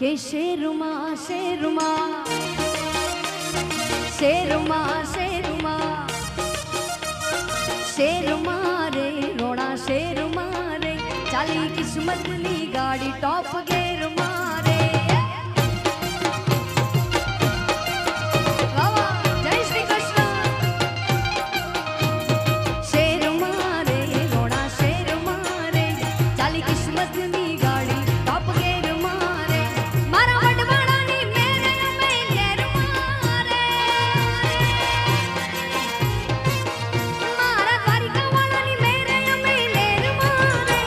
કે શેરમાં શેરમાં શેરમાં શેરમાં શેરમાં રે રોણા શેરમાં રે ચાલી કિસ્મતની ગાડી ટોપ ગેરમાં રે જય શ્રી કૃષ્ણ શેરમાં રે રોણા શેરમાં રે ચાલી કિસ્મતની ગાડી ટોપ ગેરમાં રે મારા વડવાળાની મેરે અમે ગેરમાં રે મારા દ્વારિકાવાળાની મેરે અમે લેરમાં રે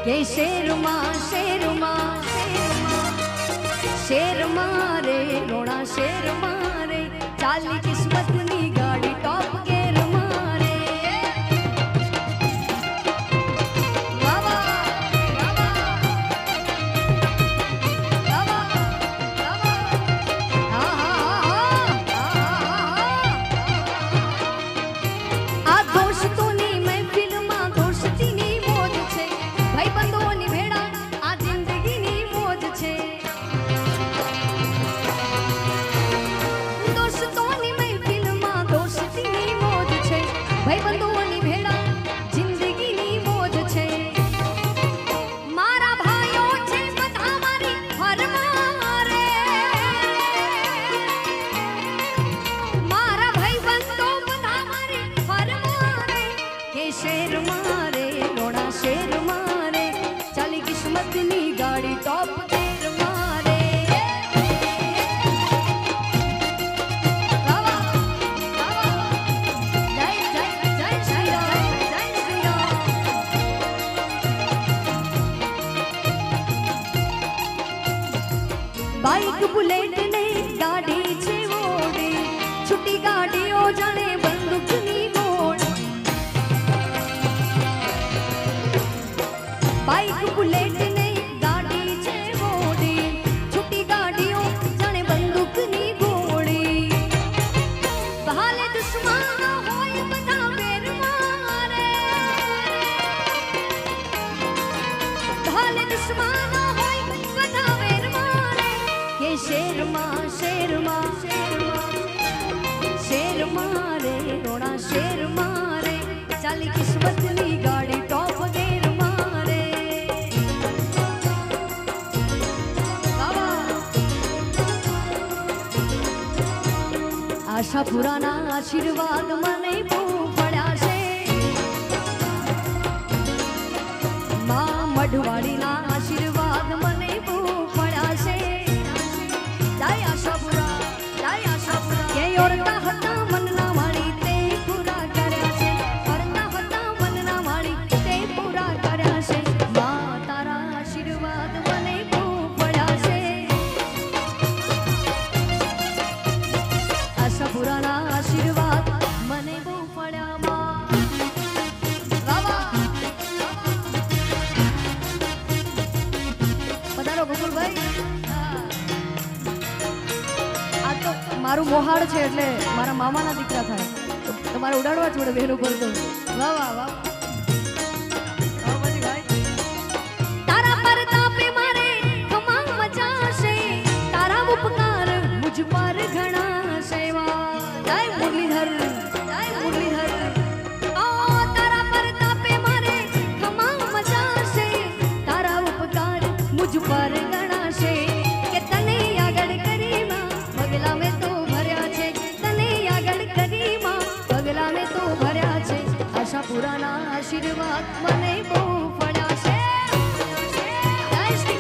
કે શેરમાં શેરમાં શેરમાં શેરમાં રે રોણા શેરમાં રે ચાલી કિસ્મતની ગાડી ટોપ ગેરમાં રે આ દોસ્તોની મહેફિલમાં દોસ્તીની મોજ છે ભાઈબંધોની ભેળા આ જિંદગીની મોજ છે દોસ્તોની મહેફિલમાં દોસ્તીની મોજ છે ભાઈબંધોની ભેળા જિંદગીની મોજ છે મારા ભાઈઓ છે બધા મારી ફરમાં રે મારા ભાઈબંધો બધા મારી ફરમાં રે કે શેરમાં રે રોણા શેરમાં રે ચાલી કિસ્મતની ગાડી ટોપ ગેરમાં રે જય જય જય શ્રી રામ જય શ્રી રામ બાઈક બુલેટ ને ગાડી છે ઓડી છૂટી ગાડીઓ જાણે બંદૂકની ગોળ બાઈક બુલેટ ને ગાડી છે ઓડી છૂટી ગાડીઓ જાણે બંદૂકની ગોળી ભાલે દુશ્મન હોય બધા વેરમાં રે ભાલે દુશ્મન હોય બધા વેરમાં રે કે શેરમાં શેરમાં શેરમાં શેરમાં રે રોણા શેરમાં રે ચાલી કિસ્મતની ગાડી ટોપ ગેરમાં રે આશાપુરાના આશીર્વાદ મને બહુ પડ્યા છે માં મઢવાડીના આશીર્વાદ મને બહુ પડ્યા છે જય આશાપુરા જય આશાપુરા કે ઓરતા હતા મનના વાળી તે પૂરા કર્યા છે ઓરતા હતા મનના વાળી તે પૂરા કર્યા છે માં તારા આશીર્વાદ મને બહુ પડ્યા છે આશાપુરાના આશીર્વાદ મને બહુ પડ્યા માં પધારો ગોકુલભાઈ આ તો મારું મોહાડ છે એટલે મારા મામાના દીકરા થાય તો તમારે ઉડાડવા જોડે બહેનો પર તો વાહ વાહ વાહ તારા પરતાપે મારે કમા મચાશે તારા ઉપકાર મુજ પર ઘણા સેવા જય મુરલીધર ઓ તારા પરતાપે મારે કમા મચાશે તારા ઉપકાર મુજ પર ઘણા છે કે તને આગળ કરી માં પગલા મેં તો ભર્યા છે તને આગળ કરી માં પગલા મેં તો ભર્યા છે આશાપુરાના આશીર્વાદ મને બહુ પડ્યા છે જય શ્રી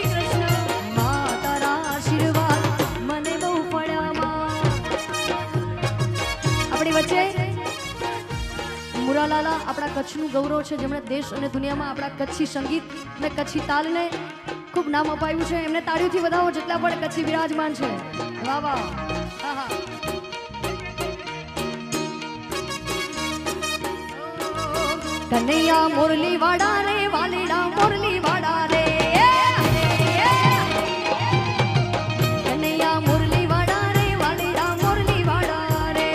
કૃષ્ણ માં તારા આશીર્વાદ મને બહુ પડ્યા માં આપણી વચ્ચે મુરાલાલા આપણા કચ્છનું ગૌરવ છે જેમણે દેશ અને દુનિયામાં આપણા કચ્છી સંગીત અને કચ્છી તાલને ખૂબ નામ અપાયું છે એમને તાળીઓથી વધાવો જેટલા પણ કચ્છી વિરાજમાન છે વાહ વાહ આહા કનૈયા મુરલી વાડા રે વાલીડા મુરલી વાડા રે કનૈયા મુરલી વાડા રે વાલીડા મુરલી વાડા રે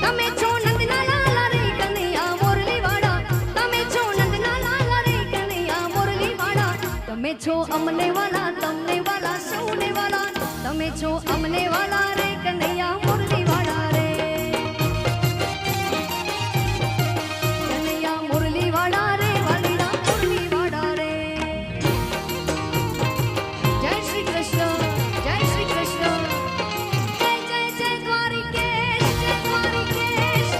તમે છો નંદના લાલા રે કનૈયા મુરલી વાડા તમે છો નંદના લાલા રે કનૈયા મુરલી વાડા તમે છો અમને વાલા તમને વાલા સૌને વાલા તમે છો અમને વાલા રે કનૈયા મુરલી વાળા રે કનૈયા મુરલી વાળા રે વાલીડા મુરલી વાળા રે જય શ્રી કૃષ્ણ જય શ્રી કૃષ્ણ જય જય જય દ્વારિકેશ જય દ્વારિકેશ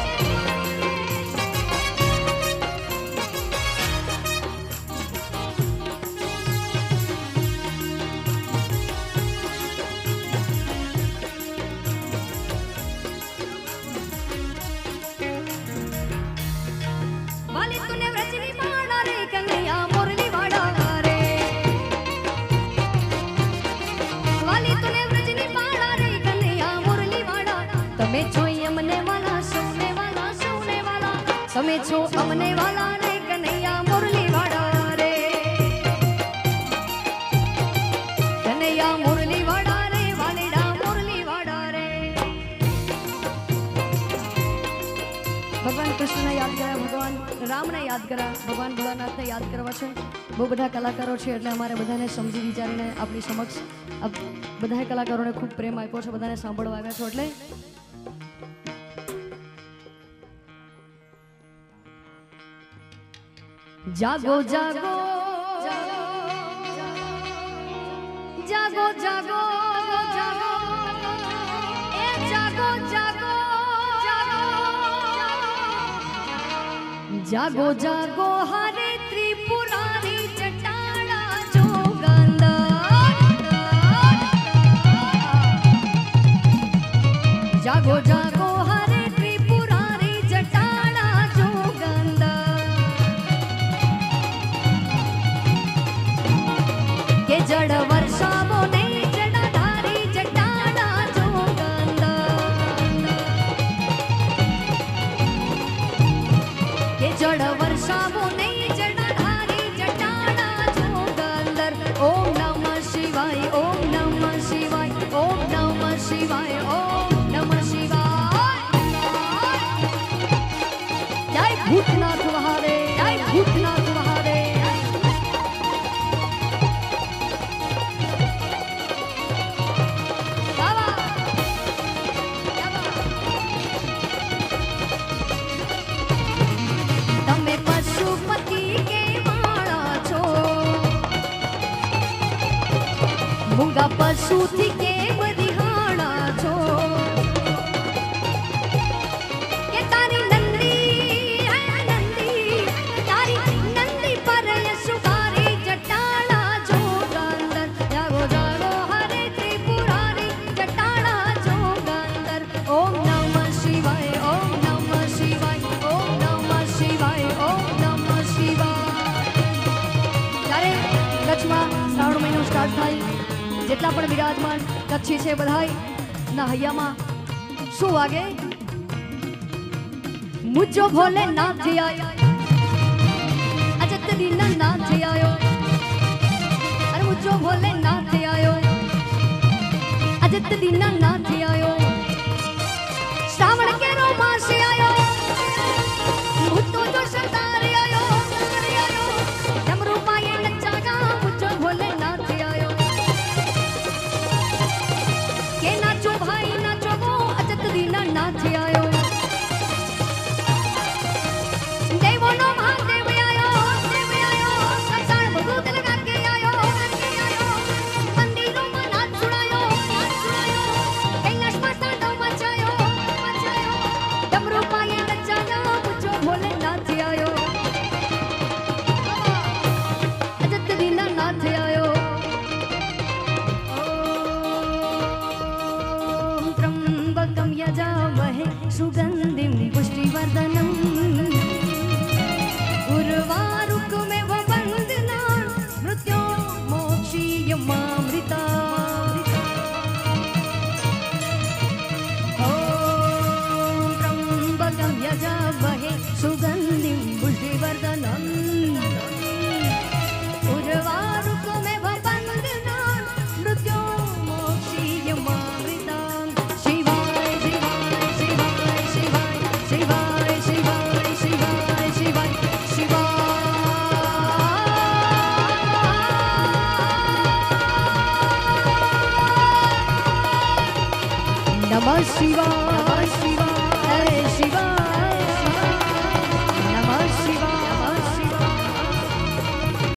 વાલી તુને વ્રજની માળા રે કનૈયા મુરલી વાળા રે વાલી તુને વ્રજની માળા રે કનૈયા મુરલી વાળા તમે છો અમને વાલા સૌને વાલા સૌને વાલા તમે છો અમને વાલા રે કનૈયા મુરલી વાળા રે કનૈયા મુરલી વાળા રે વાલીડા મુરલી વાળા રે ભગવાન કૃષ્ણને યાદ કર્યા ભગવાન રામને યાદ કર્યા ભગવાન ભોળાનાથને યાદ કરવા છે બહુ બધા કલાકારો છે એટલે અમારે બધાને સમજી વિચારીને આપણી સમક્ષ બધા કલાકારોને ખૂબ પ્રેમ આપ્યો છે બધાને સાંભળવા આવ્યા છો એટલે જાગો જાગો જાગો જાગો જાગો એ જાગો જાગો જાગો જાગો હરે ત્રિપુરારી ચટાડા જોગંદર જાગો જાગો હરે ત્રિપુરારી જટાડા જોગંદર કે જળ વર્ષાવો નહીં જડાધારી જટાડા જોગંદર કે જળ વર્ષાવો નહીં જડાધારી જટાડા જોગંદર ઓમ નમઃ શિવાય ઓમ નમઃ શિવાય ઓમ નમઃ શિવાય ઓમ નમઃ શિવાય જય ભૂતનાથ મહાદેવ જય ભૂતનાથ મહાદેવ તમે પશુપતિ કે માળા છો મૂંગા પશુથી કેમ રિહાણા છો કે તારી નંદી હે નંદી તારી નંદી પર યશુબારી જટાડા જોગંદર જાગો જાગો હરે ત્રિપુરારી જટાડા જોગંદર ઓમ નમઃ શિવાય ઓમ નમઃ શિવાય ઓમ નમઃ શિવાય ઓમ નમઃ શિવાય ત્યારે કચ્છમાં શ્રાવણ મહિનો સ્ટાર્ટ થાય જેટલા પણ વિરાજમાન કચ્છી છે બધાય ના હૈયામાં શું વાગે મુજો ભોલે નાથ આયો અજત દીના નાથ આયો અરે મુજો ભોલે નાથ આયો અજત દીના નાથ આયો શ્રાવણ કેરો માસ આયો ભૂતો જો સરદાર આયો ડમરૂ પાયે નચાગા મુજો ભોલે નાથ આયો કે નાચો ભાઈ નાચો ગો અજત દીના નાથ આયો દેવોનો મહાદેવ આયો સંસાર ભગવત લગા કે આયો મંદિરોમાં નાચ સુણાયો नमः शिवाय, नमः शिवाय, हरे शिवाय।